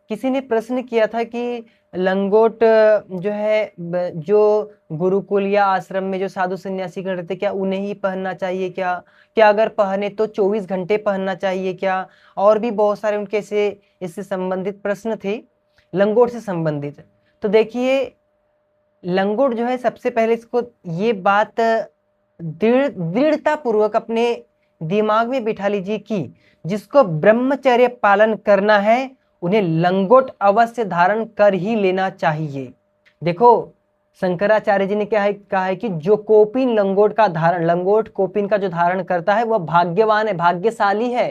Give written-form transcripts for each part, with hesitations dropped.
किसी ने प्रश्न किया था कि लंगोट जो है जो गुरुकुल या आश्रम में जो साधु सन्यासी गण रहते क्या उन्हें ही पहनना चाहिए क्या, क्या अगर पहने तो 24 घंटे पहनना चाहिए क्या, और भी बहुत सारे उनके से इससे संबंधित प्रश्न थे, लंगोट से संबंधित। तो देखिए लंगोट जो है सबसे पहले इसको ये बात दृढ़ता पूर्वक अपने दिमाग में बिठा लीजिए कि जिसको ब्रह्मचर्य पालन करना है उन्हें लंगोट अवश्य धारण कर ही लेना चाहिए। देखो शंकराचार्य जी ने क्या है कहा है कि जो कोपिन लंगोट का धारण, लंगोट कोपिन का जो धारण करता है वह भाग्यवान है, भाग्यशाली है।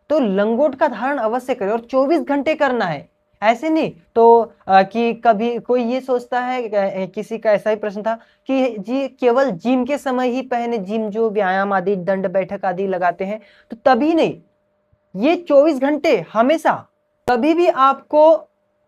तो लंगोट का धारण अवश्य करें और 24 घंटे करना है, ऐसे नहीं तो कि कभी कोई ये सोचता है, किसी का ऐसा ही प्रश्न था कि जी केवल जिम के समय ही पहने, जिम जो व्यायाम आदि दंड बैठक आदि लगाते हैं तो तभी नहीं, ये 24 घंटे हमेशा, कभी भी आपको,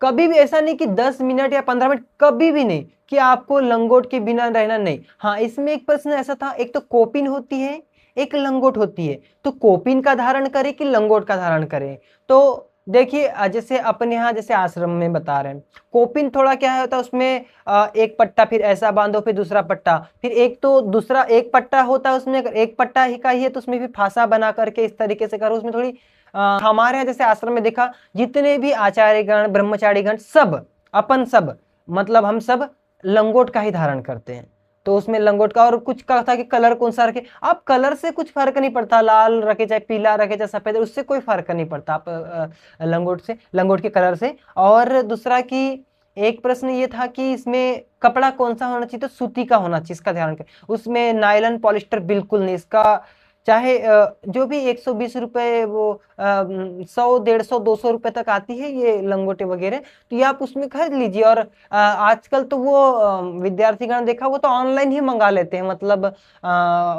कभी भी ऐसा नहीं कि 10 मिनट या 15 मिनट, कभी भी नहीं कि आपको लंगोट के बिना रहना नहीं। हाँ इसमें एक प्रश्न ऐसा था, एक तो कोपिन होती है एक लंगोट होती है, तो कोपिन का धारण करें कि लंगोट का धारण करें। तो देखिए जैसे अपने यहाँ जैसे आश्रम में बता रहे हैं, कोपिन थोड़ा क्या होता है उसमें एक पट्टा फिर ऐसा बांधो फिर दूसरा पट्टा, फिर एक तो दूसरा एक पट्टा होता है उसमें, अगर एक पट्टा ही का ही है तो उसमें फिर फांसा बना करके इस तरीके से करो, उसमें थोड़ी हमारे यहाँ जैसे आश्रम में देखा जितने भी आचार्यगण ब्रह्मचारीगण सब अपन सब मतलब हम सब लंगोट का ही धारण करते हैं। तो उसमें लंगोट का, और कुछ का था कि कलर कौन सा रखे, आप कलर से कुछ फर्क नहीं पड़ता, लाल रखे चाहे पीला रखे चाहे सफेद, उससे कोई फर्क नहीं पड़ता आप लंगोट से, लंगोट के कलर से। और दूसरा कि एक प्रश्न ये था कि इसमें कपड़ा कौन सा होना चाहिए, तो सूती का होना चाहिए, इसका ध्यान रखें। उसमें नायलन पॉलिस्टर बिल्कुल नहीं, इसका चाहे जो भी 120 रुपए वो 100 150 200 रुपए तक आती है ये लंगोटे वगैरह, तो ये आप उसमें खरीद लीजिए। और आजकल तो वो विद्यार्थीगण देखा वो तो ऑनलाइन ही मंगा लेते हैं, मतलब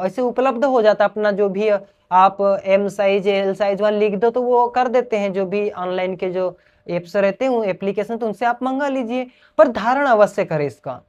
ऐसे उपलब्ध हो जाता है अपना जो भी आप एम साइज एल साइज वाला लिख दो तो वो कर देते हैं, जो भी ऑनलाइन के जो एप्स रहते हैं एप्लीकेशन, तो उनसे आप मंगा लीजिए, पर धारण अवश्य करें इसका।